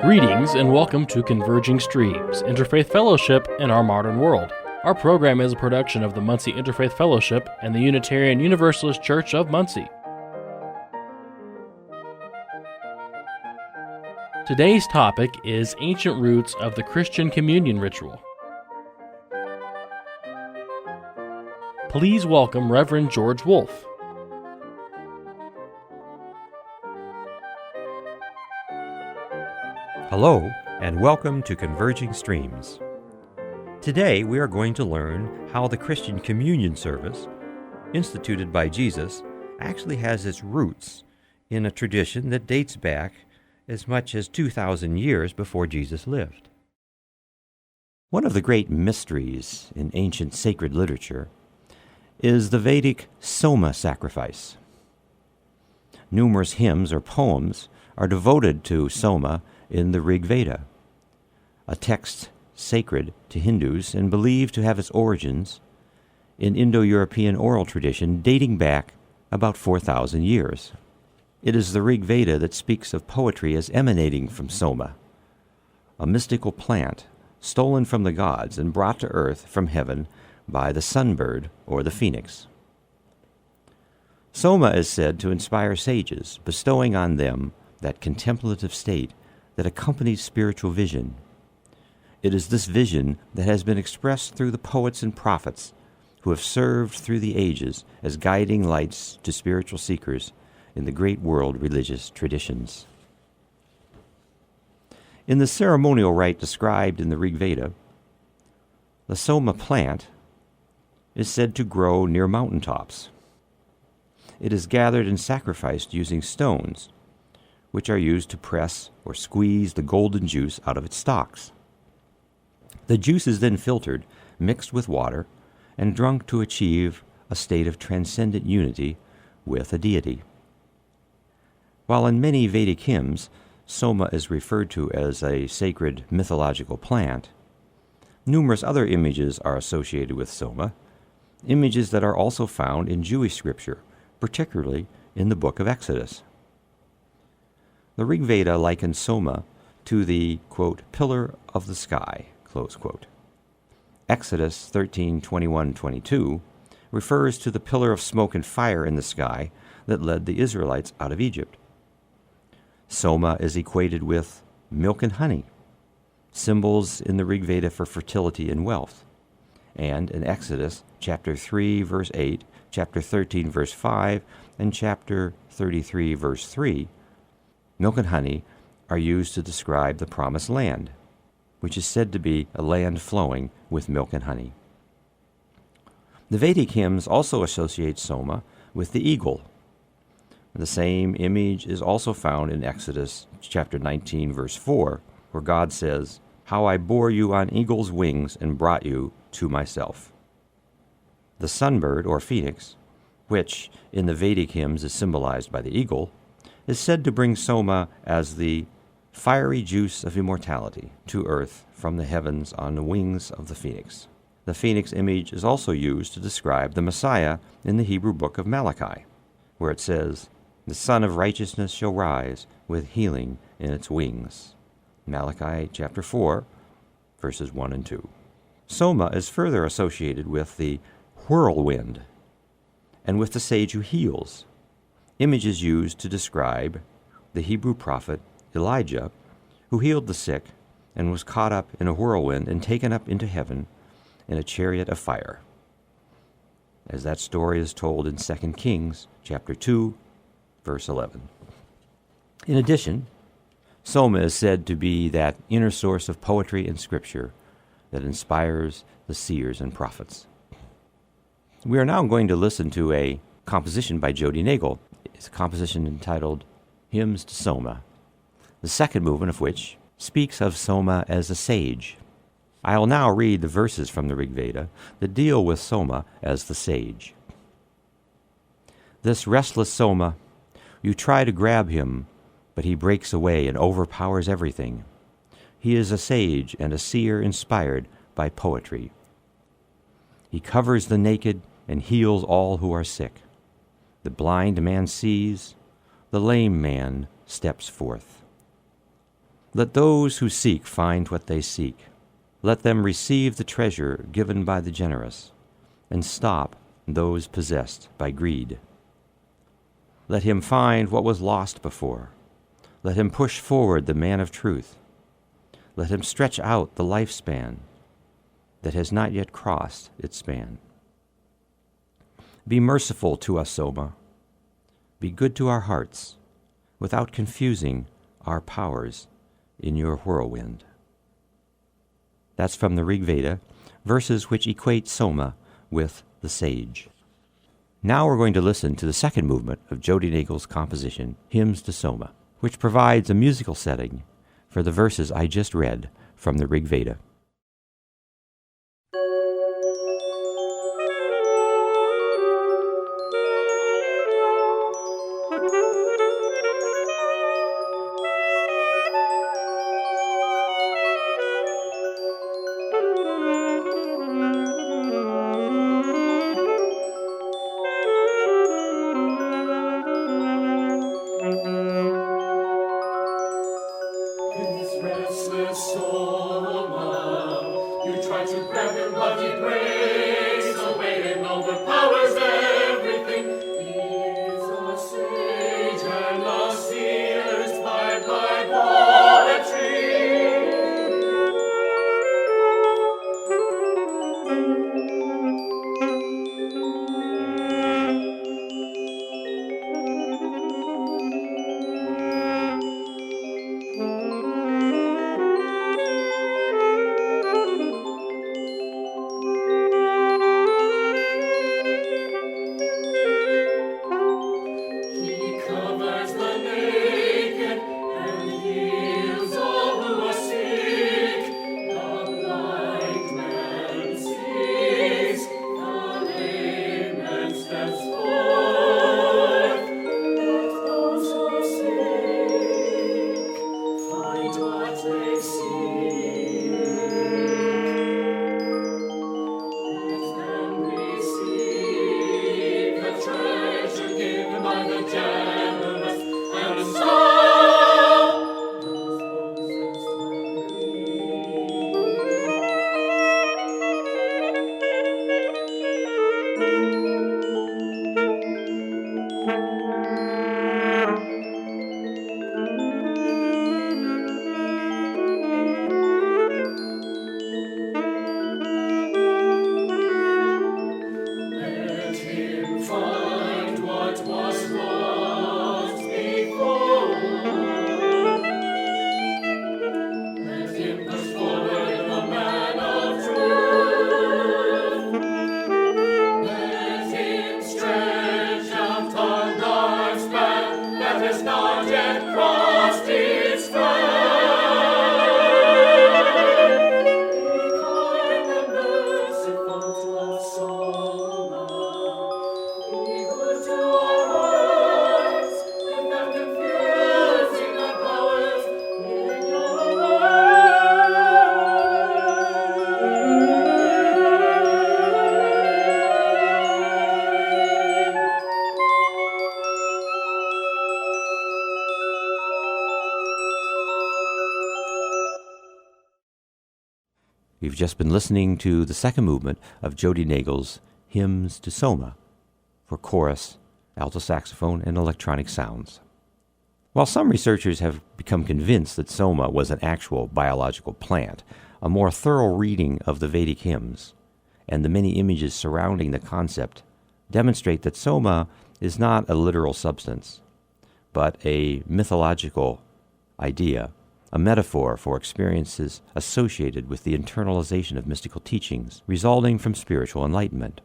Greetings and welcome to Converging Streams, Interfaith Fellowship in Our Modern World. Our program is a production of the Muncie Interfaith Fellowship and the Unitarian Universalist Church of Muncie. Today's topic is ancient roots of the Christian communion ritual. Please welcome Reverend George Wolfe. Hello, and welcome to Converging Streams. Today we are going to learn how the Christian communion service, instituted by Jesus, actually has its roots in a tradition that dates back as much as 2,000 years before Jesus lived. One of the great mysteries in ancient sacred literature is the Vedic Soma sacrifice. Numerous hymns or poems are devoted to Soma in the Rig Veda, a text sacred to Hindus and believed to have its origins in Indo-European oral tradition dating back about 4,000 years. It is the Rig Veda that speaks of poetry as emanating from Soma, a mystical plant stolen from the gods and brought to earth from heaven by the sunbird or the phoenix. Soma is said to inspire sages, bestowing on them that contemplative state that accompanies spiritual vision. It is this vision that has been expressed through the poets and prophets who have served through the ages as guiding lights to spiritual seekers in the great world religious traditions. In the ceremonial rite described in the Rig Veda, the Soma plant is said to grow near mountaintops. It is gathered and sacrificed using stones, which are used to press or squeeze the golden juice out of its stalks. The juice is then filtered, mixed with water, and drunk to achieve a state of transcendent unity with a deity. While in many Vedic hymns, Soma is referred to as a sacred mythological plant, numerous other images are associated with Soma, images that are also found in Jewish scripture, particularly in the book of Exodus. The Rig Veda likens Soma to the, quote, pillar of the sky, close quote. Exodus 13:21-22 refers to the pillar of smoke and fire in the sky that led the Israelites out of Egypt. Soma is equated with milk and honey, symbols in the Rig Veda for fertility and wealth. And in Exodus chapter 3, verse 8, chapter 13, verse 5, and chapter 33, verse 3, milk and honey are used to describe the promised land, which is said to be a land flowing with milk and honey. The Vedic hymns also associate Soma with the eagle. The same image is also found in Exodus chapter 19, verse 4, where God says, "How I bore you on eagle's wings and brought you to myself." The sunbird or phoenix, which in the Vedic hymns is symbolized by the eagle, is said to bring Soma as the fiery juice of immortality to earth from the heavens on the wings of the phoenix. The phoenix image is also used to describe the Messiah in the Hebrew book of Malachi, where it says, "The Son of Righteousness shall rise with healing in its wings." Malachi chapter 4, verses 1 and 2. Soma is further associated with the whirlwind and with the sage who heals, images used to describe the Hebrew prophet Elijah, who healed the sick and was caught up in a whirlwind and taken up into heaven in a chariot of fire, as that story is told in 2 Kings chapter 2, verse 11. In addition, Soma is said to be that inner source of poetry and scripture that inspires the seers and prophets. We are now going to listen to a composition by Jody Nagel. It's a composition entitled Hymns to Soma, the second movement of which speaks of Soma as a sage. I will now read the verses from the Rig Veda that deal with Soma as the sage. This restless Soma, you try to grab him, but he breaks away and overpowers everything. He is a sage and a seer inspired by poetry. He covers the naked and heals all who are sick. The blind man sees, the lame man steps forth. Let those who seek find what they seek. Let them receive the treasure given by the generous, and stop those possessed by greed. Let him find what was lost before. Let him push forward the man of truth. Let him stretch out the lifespan that has not yet crossed its span. Be merciful to us, Soma. Be good to our hearts, without confusing our powers in your whirlwind. That's from the Rig Veda, verses which equate Soma with the sage. Now we're going to listen to the second movement of Jodi Nagel's composition, Hymns to Soma, which provides a musical setting for the verses I just read from the Rig Veda. You've just been listening to the second movement of Jodi Nagel's Hymns to Soma for chorus, alto saxophone, and electronic sounds. While some researchers have become convinced that Soma was an actual biological plant, a more thorough reading of the Vedic hymns and the many images surrounding the concept demonstrate that Soma is not a literal substance, but a mythological idea, a metaphor for experiences associated with the internalization of mystical teachings resulting from spiritual enlightenment.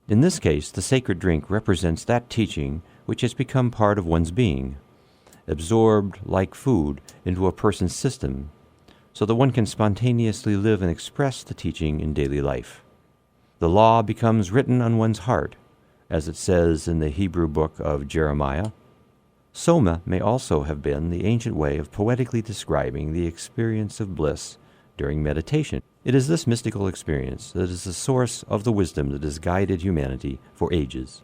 In this case, the sacred drink represents that teaching which has become part of one's being, absorbed like food into a person's system, so that one can spontaneously live and express the teaching in daily life. The law becomes written on one's heart, as it says in the Hebrew book of Jeremiah. Soma may also have been the ancient way of poetically describing the experience of bliss during meditation. It is this mystical experience that is the source of the wisdom that has guided humanity for ages.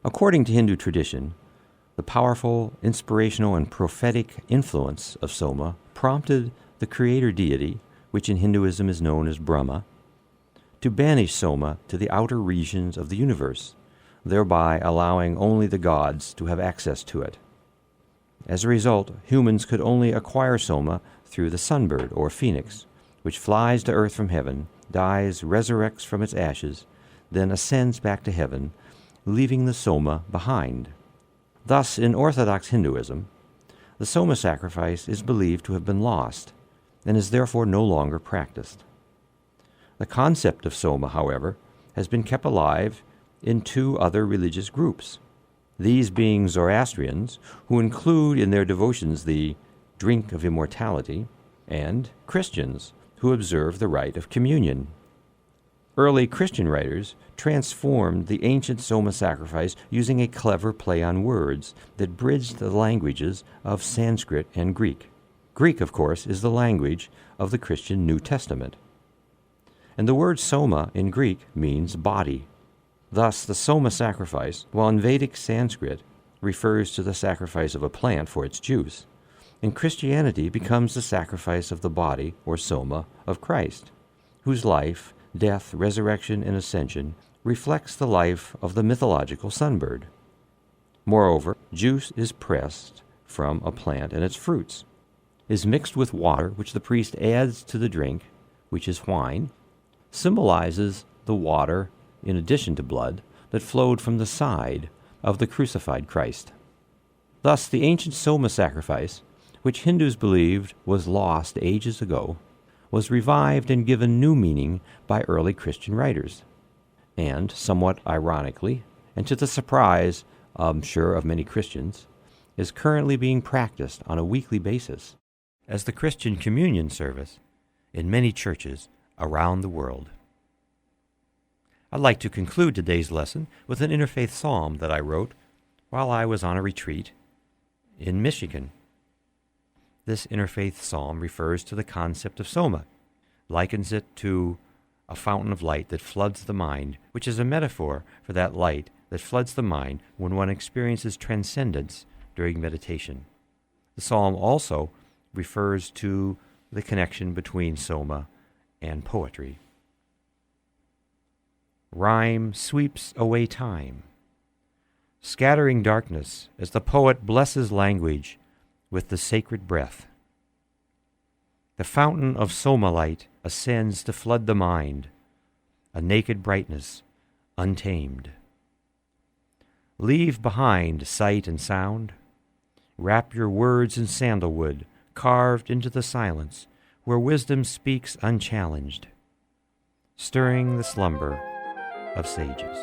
According to Hindu tradition, the powerful, inspirational, and prophetic influence of Soma prompted the creator deity, which in Hinduism is known as Brahma, to banish Soma to the outer regions of the universe, thereby allowing only the gods to have access to it. As a result, humans could only acquire Soma through the sunbird or phoenix, which flies to earth from heaven, dies, resurrects from its ashes, then ascends back to heaven, leaving the Soma behind. Thus, in Orthodox Hinduism, the Soma sacrifice is believed to have been lost, and is therefore no longer practiced. The concept of Soma, however, has been kept alive in two other religious groups, these being Zoroastrians, who include in their devotions the drink of immortality, and Christians, who observe the rite of communion. Early Christian writers transformed the ancient Soma sacrifice using a clever play on words that bridged the languages of Sanskrit and Greek. Greek, of course, is the language of the Christian New Testament. And the word Soma in Greek means body. Thus, the Soma sacrifice, while in Vedic Sanskrit, refers to the sacrifice of a plant for its juice, in Christianity becomes the sacrifice of the body, or Soma, of Christ, whose life, death, resurrection, and ascension reflects the life of the mythological sunbird. Moreover, juice is pressed from a plant and its fruits, is mixed with water, which the priest adds to the drink, which is wine, symbolizes the water, in addition to blood, that flowed from the side of the crucified Christ. Thus, the ancient Soma sacrifice, which Hindus believed was lost ages ago, was revived and given new meaning by early Christian writers, and, somewhat ironically, and to the surprise, I'm sure, of many Christians, is currently being practiced on a weekly basis as the Christian communion service in many churches around the world. I'd like to conclude today's lesson with an interfaith psalm that I wrote while I was on a retreat in Michigan. This interfaith psalm refers to the concept of Soma, likens it to a fountain of light that floods the mind, which is a metaphor for that light that floods the mind when one experiences transcendence during meditation. The psalm also refers to the connection between Soma and poetry. Rhyme sweeps away time, scattering darkness as the poet blesses language with the sacred breath. The fountain of Soma light ascends to flood the mind, a naked brightness untamed. Leave behind sight and sound. Wrap your words in sandalwood, carved into the silence where wisdom speaks unchallenged, stirring the slumber of sages.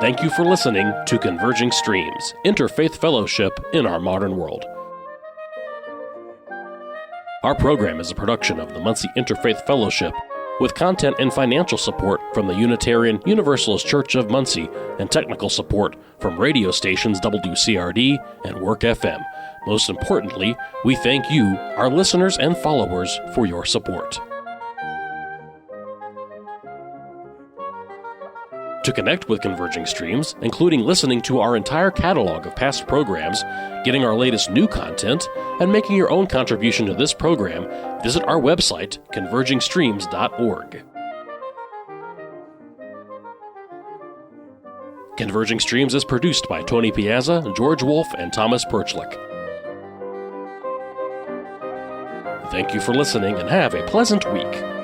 Thank you for listening to Converging Streams, Interfaith Fellowship in Our Modern World. Our program is a production of the Muncie Interfaith Fellowship, with content and financial support from the Unitarian Universalist Church of Muncie and technical support from radio stations WCRD and Work FM. Most importantly, we thank you, our listeners and followers, for your support. To connect with Converging Streams, including listening to our entire catalog of past programs, getting our latest new content, and making your own contribution to this program, visit our website, convergingstreams.org. Converging Streams is produced by Tony Piazza, George Wolfe, and Thomas Perchlik. Thank you for listening and have a pleasant week.